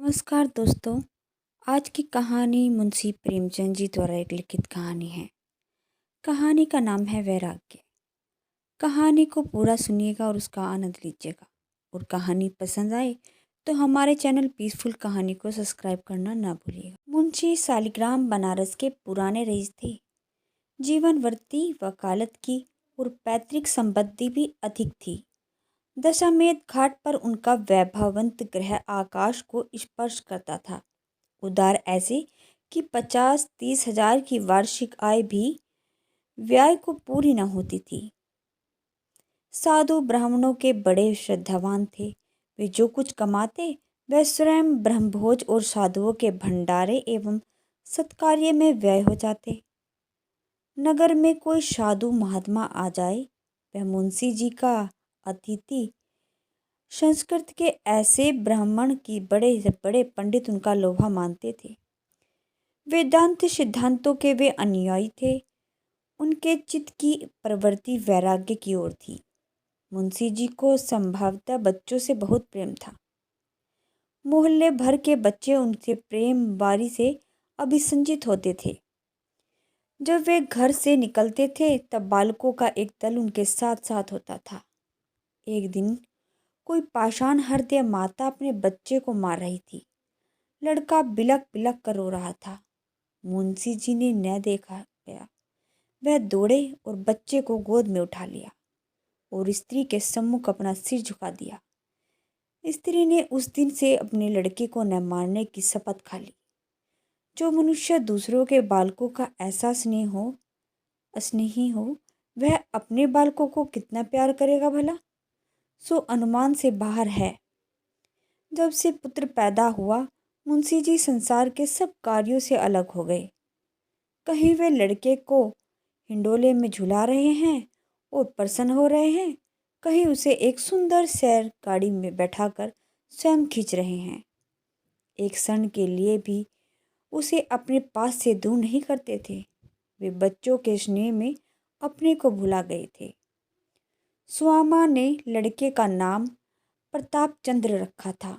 नमस्कार दोस्तों। आज की कहानी मुंशी प्रेमचंद जी द्वारा एक लिखित कहानी है। कहानी का नाम है वैराग्य। कहानी को पूरा सुनिएगा और उसका आनंद लीजिएगा। और कहानी पसंद आए तो हमारे चैनल पीसफुल कहानी को सब्सक्राइब करना ना भूलिएगा। मुंशी शालिग्राम बनारस के पुराने रईस थे। जीवनवर्ती वकालत की और पैतृक संपत्ति भी अधिक थी। दशामेध घाट पर उनका वैभवंत गृह आकाश को स्पर्श करता था। उदार ऐसे कि 50-30 हजार की वार्षिक आय भी व्यय को पूरी न होती थी। साधु ब्राह्मणों के बड़े श्रद्धावान थे। वे जो कुछ कमाते वह स्वयं ब्रह्मभोज और साधुओं के भंडारे एवं सत्कार्य में व्यय हो जाते। नगर में कोई साधु महात्मा आ जाए, वह मुंशी जी का अतिथि। संस्कृत के ऐसे ब्राह्मण की बड़े से बड़े पंडित उनका लोहा मानते थे। वेदांत सिद्धांतों के वे अनुयायी थे। उनके चित्त की प्रवृत्ति वैराग्य की ओर थी। मुंशी जी को संभवतः बच्चों से बहुत प्रेम था। मोहल्ले भर के बच्चे उनसे प्रेम बारी से अभिसंचित होते थे। जब वे घर से निकलते थे तब बालकों का एक दल उनके साथ साथ होता था। एक दिन कोई पाषाण हृदय माता अपने बच्चे को मार रही थी। लड़का बिलक बिलक कर रो रहा था। मुंशी जी ने न देखा गया। वह दौड़े और बच्चे को गोद में उठा लिया और स्त्री के सम्मुख अपना सिर झुका दिया। स्त्री ने उस दिन से अपने लड़के को न मारने की शपथ खा ली। जो मनुष्य दूसरों के बालकों का ऐसा स्नेही हो, वह अपने बालकों को कितना प्यार करेगा भला। सो अनुमान से बाहर है। जब से पुत्र पैदा हुआ, मुंशी जी संसार के सब कार्यों से अलग हो गए। कहीं वे लड़के को हिंडोले में झुला रहे हैं और प्रसन्न हो रहे हैं, कहीं उसे एक सुंदर सैर गाड़ी में बैठाकर स्वयं खींच रहे हैं। एक क्षण के लिए भी उसे अपने पास से दूर नहीं करते थे। वे बच्चों के स्नेह में अपने को भुला गए थे। सुआमा ने लड़के का नाम प्रताप चंद्र रखा था।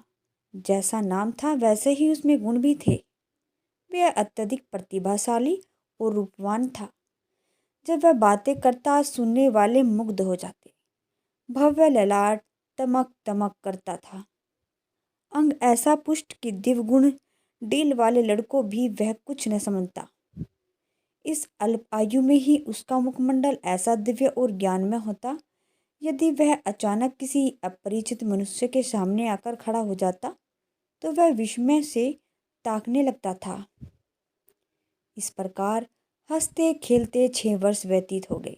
जैसा नाम था वैसे ही उसमें गुण भी थे। वह अत्यधिक प्रतिभाशाली और रूपवान था। जब वह बातें करता सुनने वाले मुग्ध हो जाते। भव्य ललाट तमक तमक करता था। अंग ऐसा पुष्ट कि दिव्यगुण डील वाले लड़कों भी वह कुछ न समझता। इस अल्प आयु में ही उसका मुखमंडल ऐसा दिव्य और ज्ञानमय होता। यदि वह अचानक किसी अपरिचित मनुष्य के सामने आकर खड़ा हो जाता तो वह विस्मय से ताकने लगता था। इस प्रकार हंसते खेलते 6 वर्ष व्यतीत हो गए।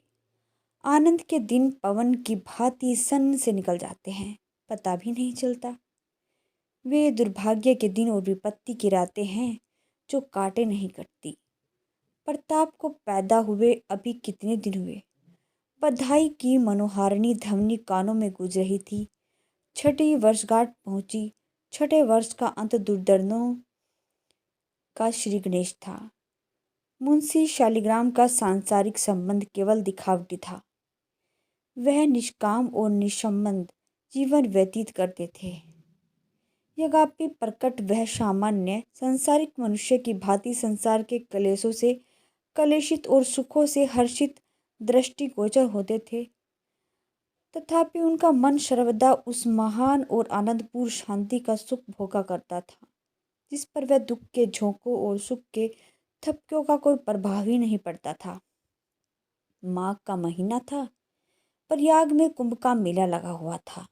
आनंद के दिन पवन की भांति सन से निकल जाते हैं, पता भी नहीं चलता। वे दुर्भाग्य के दिन और विपत्ति की रातें हैं जो काटे नहीं कटती। प्रताप को पैदा हुए अभी कितने दिन हुए। बधाई की मनोहारिणी ध्वनि कानों में गूंज रही थी। 6ठी वर्षगांठ पहुंची। 6ठे वर्ष का अंत दुर्दर्शनों का श्री गणेश था। मुंशी शालिग्राम का सांसारिक संबंध केवल दिखावटी था। वह निष्काम और निस्संबंध जीवन व्यतीत करते थे। यद्यपि प्रकट वह सामान्य संसारिक मनुष्य की भांति संसार के कलेशों से कलेशित और सुखों से हर्षित दृष्टिगोचर होते थे, तथापि उनका मन सर्वदा उस महान और आनंदपूर्ण शांति का सुख भोगा करता था जिस पर वह दुख के झोंकों और सुख के थपकियों का कोई प्रभाव ही नहीं पड़ता था। माघ का महीना था। प्रयाग में कुंभ का मेला लगा हुआ था।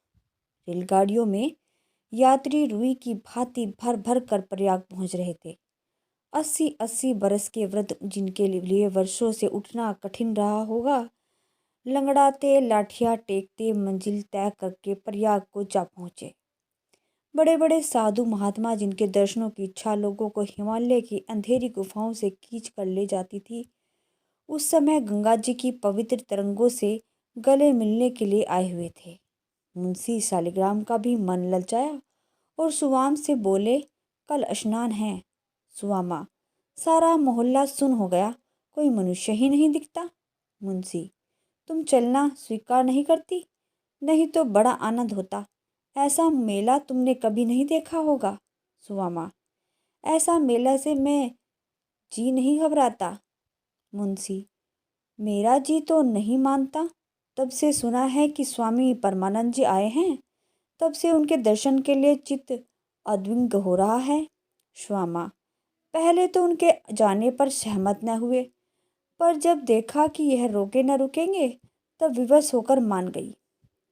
रेलगाड़ियों में यात्री रुई की भांति भर भर कर प्रयाग पहुंच रहे थे। 80-80 बरस के वृद्ध, जिनके लिए वर्षों से उठना कठिन रहा होगा, लंगड़ाते लाठियां टेकते मंजिल तय करके प्रयाग को जा पहुंचे। बड़े बड़े साधु महात्मा, जिनके दर्शनों की इच्छा लोगों को हिमालय की अंधेरी गुफाओं से खींच कर ले जाती थी, उस समय गंगा जी की पवित्र तरंगों से गले मिलने के लिए आए हुए थे। मुंशी शालिग्राम का भी मन ललचाया और सुवाम से बोले, कल स्नान है। सुवामा, सारा मोहल्ला सुन हो गया, कोई मनुष्य ही नहीं दिखता। मुंशी, तुम चलना स्वीकार नहीं करती? नहीं तो बड़ा आनंद होता। ऐसा मेला तुमने कभी नहीं देखा होगा। सुवामा, ऐसा मेला से मैं जी नहीं घबराता। मुंशी, मेरा जी तो नहीं मानता। तब से सुना है कि स्वामी परमानंद जी आए हैं, तब से उनके दर्शन के लिए चित्त अद्विग्न हो रहा है। श्यामा, पहले तो उनके जाने पर सहमत न हुए, पर जब देखा कि यह रोके न रुकेंगे, तब विवश होकर मान गई।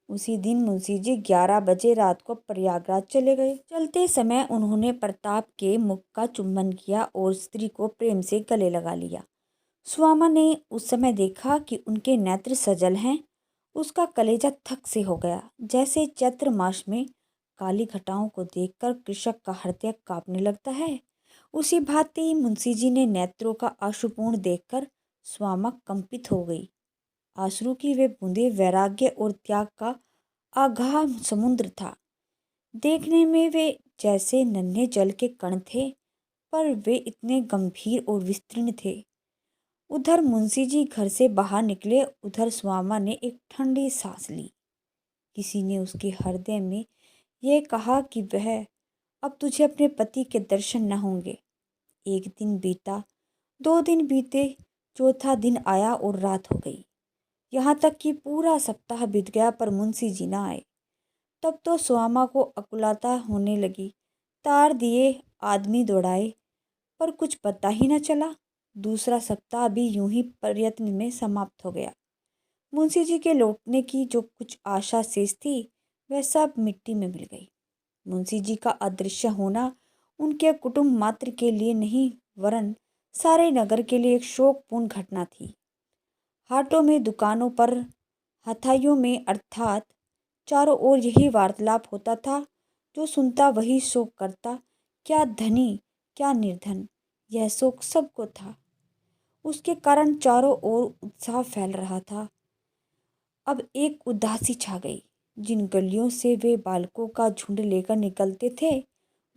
उसी दिन मुंशी जी 11 बजे रात को प्रयागराज चले गए। चलते समय उन्होंने प्रताप के मुख का चुम्बन किया और स्त्री को प्रेम से गले लगा लिया। स्वामा ने उस समय देखा कि उनके नेत्र सजल हैं। उसका कलेजा थक से हो गया, जैसे चैत्र मास में काली घटाओं को देखकर कृषक का हृदय कांपने लगता है। उसी भांति मुंशी जी ने नेत्रों का आशुपूर्ण देखकर स्वामा कंपित हो गई। आंसू की वे बूंदे वैराग्य और त्याग का आगाह समुद्र था। देखने में वे जैसे नन्हे जल के कण थे, पर वे इतने गंभीर और विस्तीर्ण थे। उधर मुंशी जी घर से बाहर निकले, उधर स्वामा ने एक ठंडी सांस ली। किसी ने उसके हृदय में यह कहा कि वह अब तुझे अपने पति के दर्शन न होंगे। एक दिन बीता, 2 दिन बीते, चौथा दिन आया और रात हो गई। यहाँ तक कि पूरा सप्ताह बीत गया, पर मुंशी जी न आए। तब तो स्वामा को अकुलता होने लगी। तार दिए, आदमी दौड़ाए, पर कुछ पता ही न चला। दूसरा सप्ताह भी यूं ही प्रयत्न में समाप्त हो गया। मुंशी जी के लौटने की जो कुछ आशा शेष थी, वह सब मिट्टी में मिल गई। मुंशी जी का अदृश्य होना उनके कुटुंब मात्र के लिए नहीं, वरन सारे नगर के लिए एक शोकपूर्ण घटना थी। हाटों में, दुकानों पर, हथाइयों में, अर्थात चारों ओर यही वार्तालाप होता था। जो सुनता वही शोक करता। क्या धनी, क्या निर्धन, यह शोक सबको था। उसके कारण चारों ओर उत्साह फैल रहा था। अब एक उदासी छा गई। जिन गलियों से वे बालकों का झुंड लेकर निकलते थे,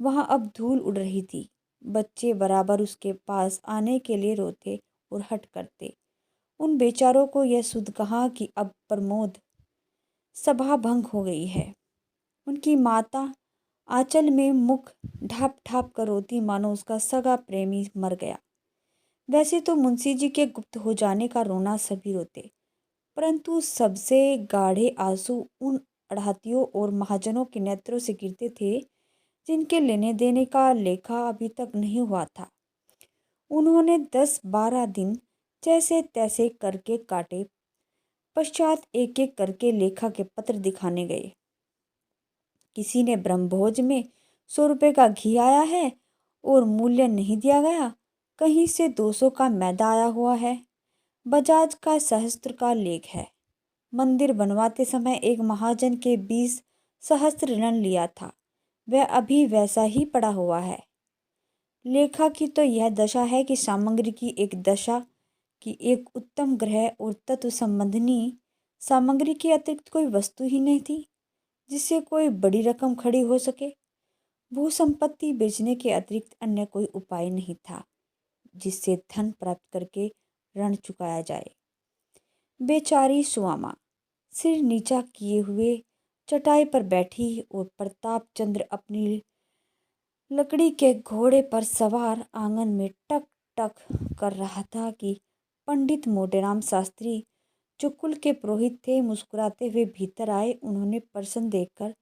वहां अब धूल उड़ रही थी। बच्चे बराबर उसके पास आने के लिए रोते और हट करते। उन बेचारों को यह सुध कहा कि अब प्रमोद सभा भंग हो गई है। उनकी माता आंचल में मुख ढाप ढाप कर रोती, मानो उसका सगा प्रेमी मर गया। वैसे तो मुंशी जी के गुप्त हो जाने का रोना सभी रोते, परंतु सबसे गाढ़े आंसू उन अड़ाहतियों और महाजनों के नेत्रों से गिरते थे, जिनके लेने देने का लेखा अभी तक नहीं हुआ था। उन्होंने 10-12 दिन जैसे तैसे करके काटे। पश्चात एक एक करके लेखा के पत्र दिखाने गए। किसी ने ब्रह्मभोज में 100 रुपये का घी आया है और मूल्य नहीं दिया गया। कहीं से 200 का मैदा आया हुआ है। बजाज का सहस्त्र का लेख है। मंदिर बनवाते समय एक महाजन के 20 सहस्त्र ऋण लिया था, वह अभी वैसा ही पड़ा हुआ है। लेखा की तो यह दशा है कि सामग्री की एक दशा कि एक उत्तम ग्रह और तत्व संबंधी सामग्री के अतिरिक्त कोई वस्तु ही नहीं थी, जिससे कोई बड़ी रकम खड़ी हो सके। भू संपत्ति बेचने के अतिरिक्त अन्य कोई उपाय नहीं था, जिससे धन प्राप्त करके ऋण चुकाया जाए। बेचारी सुआमा सिर नीचा किए हुए चटाई पर बैठी और प्रताप चंद्र अपनी लकड़ी के घोड़े पर सवार आंगन में टक टक कर रहा था कि पंडित मोटेराम शास्त्री, जो कुल के पुरोहित थे, मुस्कुराते हुए भीतर आए। उन्होंने प्रसन्न देखकर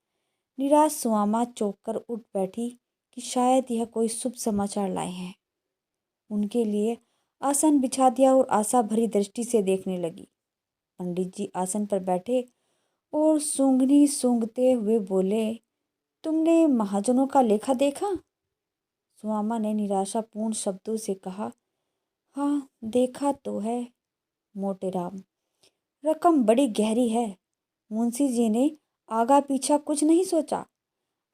निराश सुआमा चौंक कर उठ बैठी कि शायद यह कोई शुभ समाचार लाए हैं। उनके लिए आसन बिछा दिया और आशा भरी दृष्टि से देखने लगी। पंडित जी आसन पर बैठे और सूंघनी सूंघते हुए बोले, तुमने महाजनों का लेखा देखा? सुआमा ने निराशापूर्ण शब्दों से कहा, हाँ देखा तो है मोटेराम, रकम बड़ी गहरी है। मुंशी जी ने आगा पीछा कुछ नहीं सोचा,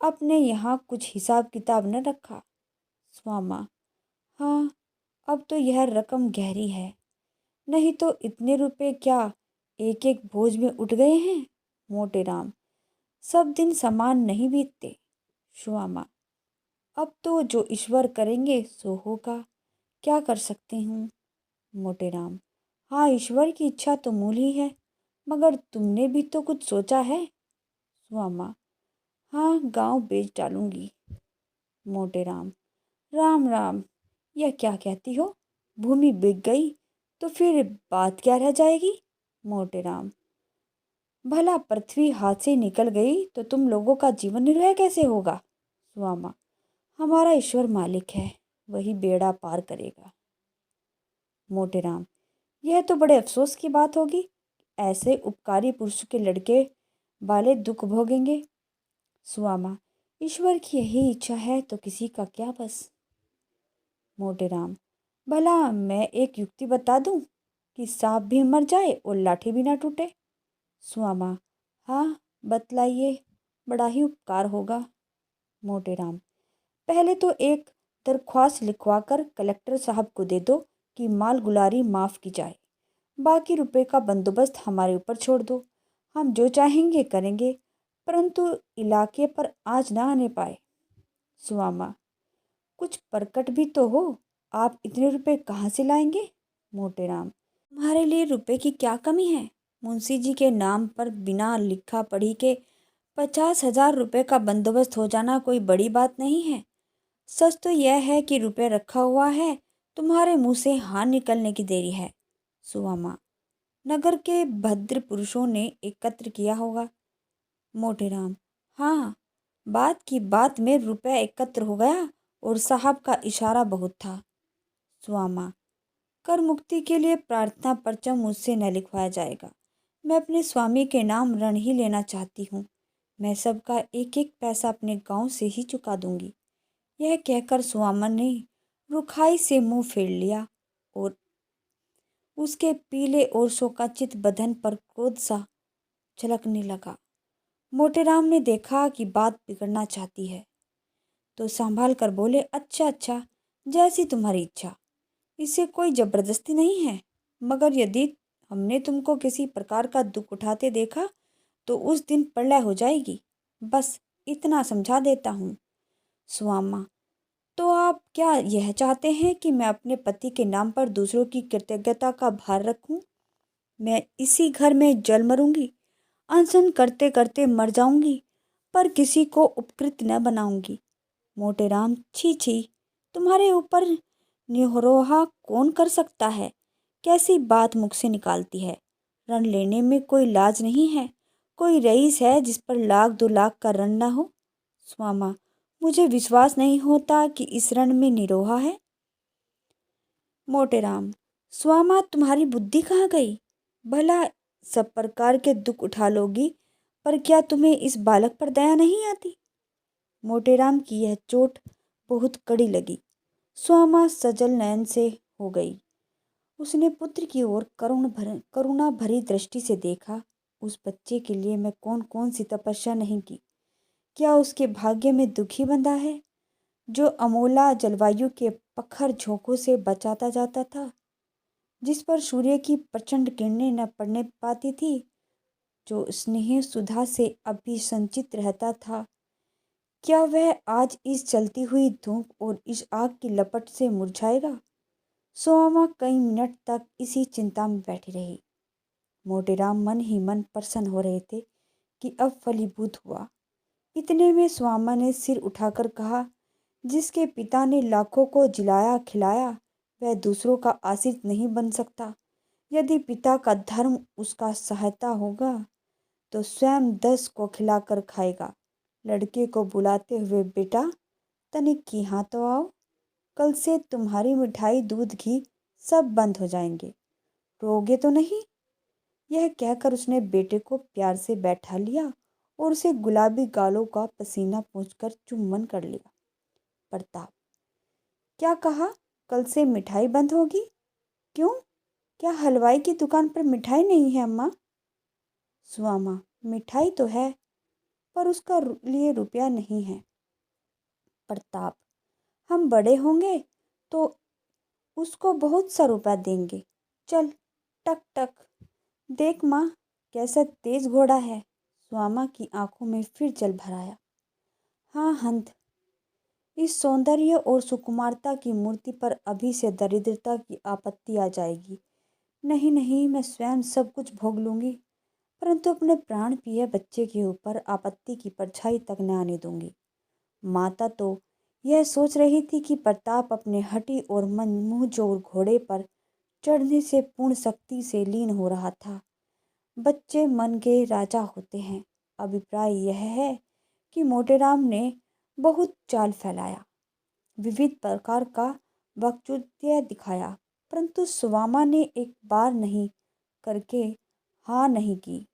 अपने यहाँ कुछ हिसाब किताब न रखा। सुआमा, हाँ अब तो यह रकम गहरी है, नहीं तो इतने रुपए क्या एक एक भोज में उठ गए हैं। मोटेराम, सब दिन समान नहीं बीतते। सुआमा, अब तो जो ईश्वर करेंगे सो होगा, क्या कर सकते हूँ। मोटेराम, हाँ ईश्वर की इच्छा तो मूल ही है, मगर तुमने भी तो कुछ सोचा है। सुआमा, हाँ गांव बेच डालूंगी। मोटेराम, राम राम, यह क्या कहती हो? भूमि बिक गई तो फिर बात क्या रह जाएगी? मोटेराम, भला पृथ्वी हाथ से निकल गई तो तुम लोगों का जीवन निर्वाह कैसे होगा? सुआमा, हमारा ईश्वर मालिक है, वही बेड़ा पार करेगा। मोटेराम, यह तो बड़े अफसोस की बात होगी, ऐसे उपकारी पुरुष के लड़के वाले दुख भोगेंगे। सुआमा, ईश्वर की यही इच्छा है तो किसी का क्या बस। मोटेराम, भला मैं एक युक्ति बता दूं कि सांप भी मर जाए और लाठी भी ना टूटे? सुआमा, हाँ बतलाइए, बड़ा ही उपकार होगा। मोटेराम, पहले तो एक दरख्वास्त लिखवाकर कलेक्टर साहब को दे दो कि माल गुलारी माफ़ की जाए, बाकी रुपए का बंदोबस्त हमारे ऊपर छोड़ दो, हम जो चाहेंगे करेंगे, परंतु इलाके पर आज ना आने पाए। सुआमा, कुछ परकट भी तो हो, आप इतने रुपए कहाँ से लाएंगे? मोटेराम, तुम्हारे लिए रुपए की क्या कमी है? मुंशी जी के नाम पर बिना लिखा पढ़ी के 50,000 रुपये का बंदोबस्त हो जाना कोई बड़ी बात नहीं है। सच तो यह है कि रुपये रखा हुआ है, तुम्हारे मुंह से हाँ निकलने की देरी है। सुवामा, नगर के भद्र पुरुषों ने एकत्र किया होगा। मोटेराम, हाँ, बात की बात में रुपया एकत्र हो गया और साहब का इशारा बहुत था। सुवामा, कर मुक्ति के लिए प्रार्थना पर्चा मुझसे न लिखवाया जाएगा, मैं अपने स्वामी के नाम ऋण ही लेना चाहती हूँ, मैं सबका एक एक पैसा अपने गांव से ही चुका दूंगी। यह कहकर सुवामन ने रुखाई से मुंह फेर लिया और उसके पीले और शोकाचित बदन पर क्रोध सा झलकने लगा। मोटेराम ने देखा कि बात बिगड़ना चाहती है तो संभाल कर बोले, अच्छा अच्छा, जैसी तुम्हारी इच्छा, इससे कोई जबरदस्ती नहीं है, मगर यदि हमने तुमको किसी प्रकार का दुख उठाते देखा तो उस दिन प्रलय हो जाएगी, बस इतना समझा देता हूँ। सुआमा, तो आप क्या यह चाहते हैं कि मैं अपने पति के नाम पर दूसरों की कृतज्ञता का भार रखूं? मैं इसी घर में जल मरूंगी, अनशन करते करते मर जाऊंगी, पर किसी को उपकृत न बनाऊंगी। मोटेराम, छी छी, तुम्हारे ऊपर निहरोहा कौन कर सकता है? कैसी बात मुख से निकालती है? रण लेने में कोई लाज नहीं है, कोई रईस है जिस पर 1,00,000-2,00,000 का ऋण न हो? स्वामा, मुझे विश्वास नहीं होता कि इस रण में निरोहा है। मोटेराम, स्वामा, तुम्हारी बुद्धि कहाँ गई? भला सब प्रकार के दुख उठा लोगी, पर क्या तुम्हें इस बालक पर दया नहीं आती? मोटेराम की यह चोट बहुत कड़ी लगी। स्वामा सजल नयन से हो गई। उसने पुत्र की ओर करुणा भरी दृष्टि से देखा। उस बच्चे के लिए मैं कौन कौन सी तपस्या नहीं की, क्या उसके भाग्य में दुखी बंधा है जो अमोला जलवायु के प्रखर झोंकों से बचाता जाता था, जिस पर सूर्य की प्रचंड किरणें न पड़ने पाती थी, जो स्नेह सुधा से अभिसंचित रहता था, क्या वह आज इस चलती हुई धूप और इस आग की लपट से मुरझाएगा? सोमा कई मिनट तक इसी चिंता में बैठी रही। मोटेराम मन ही मन प्रसन्न हो रहे थे कि अब फलीभूत हुआ। इतने में स्वामा ने सिर उठाकर कहा, जिसके पिता ने लाखों को जिलाया खिलाया वह दूसरों का आश्रित नहीं बन सकता। यदि पिता का धर्म उसका सहायता होगा तो स्वयं 10 को खिलाकर खाएगा। लड़के को बुलाते हुए, बेटा तनिक यहाँ तो आओ, कल से तुम्हारी मिठाई दूध घी सब बंद हो जाएंगे, रोगे तो नहीं? यह कहकर उसने बेटे को प्यार से बैठा लिया और उसे गुलाबी गालों का पसीना पोंछकर चुम्बन कर लिया। प्रताप, क्या कहा? कल से मिठाई बंद होगी? क्यों, क्या हलवाई की दुकान पर मिठाई नहीं है अम्मा? सुआमा, मिठाई तो है, पर उसका लिए रुपया नहीं है। प्रताप, हम बड़े होंगे तो उसको बहुत सा रुपया देंगे, चल। टक टक, देख माँ, कैसा तेज घोड़ा है। सुआमा की आंखों में फिर जल भर आया। हाँ हंत, इस सौंदर्य और सुकुमारता की मूर्ति पर अभी से दरिद्रता की आपत्ति आ जाएगी। नहीं नहीं, मैं स्वयं सब कुछ भोग लूंगी, परंतु अपने प्राण प्रिय बच्चे के ऊपर आपत्ति की परछाई तक न आने दूंगी। माता तो यह सोच रही थी कि प्रताप अपने हठी और मन मुंहजोर घोड़े पर चढ़ने से पूर्ण शक्ति से लीन हो रहा था। बच्चे मन के राजा होते हैं। अभिप्राय यह है कि मोटेराम ने बहुत चाल फैलाया, विविध प्रकार का वक्तृत्व दिखाया, परंतु सुवामा ने एक बार नहीं करके हाँ नहीं की।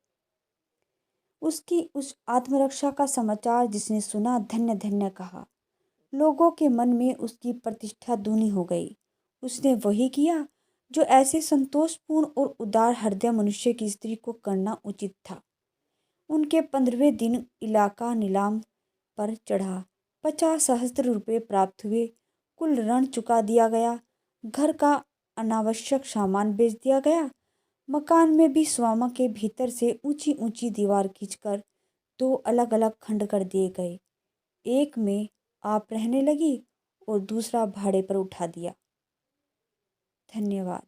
उसकी उस आत्मरक्षा का समाचार जिसने सुना धन्य धन्य कहा। लोगों के मन में उसकी प्रतिष्ठा दूनी हो गई। उसने वही किया जो ऐसे संतोषपूर्ण और उदार हृदय मनुष्य की स्त्री को करना उचित था। उनके 15वें दिन इलाका नीलाम पर चढ़ा। 50,000 रुपये प्राप्त हुए। कुल ऋण चुका दिया गया। घर का अनावश्यक सामान बेच दिया गया। मकान में भी स्वामा के भीतर से ऊंची ऊंची दीवार खींचकर 2 अलग अलग खंड कर दिए गए। एक में आप रहने लगी और दूसरा भाड़े पर उठा दिया। धन्यवाद।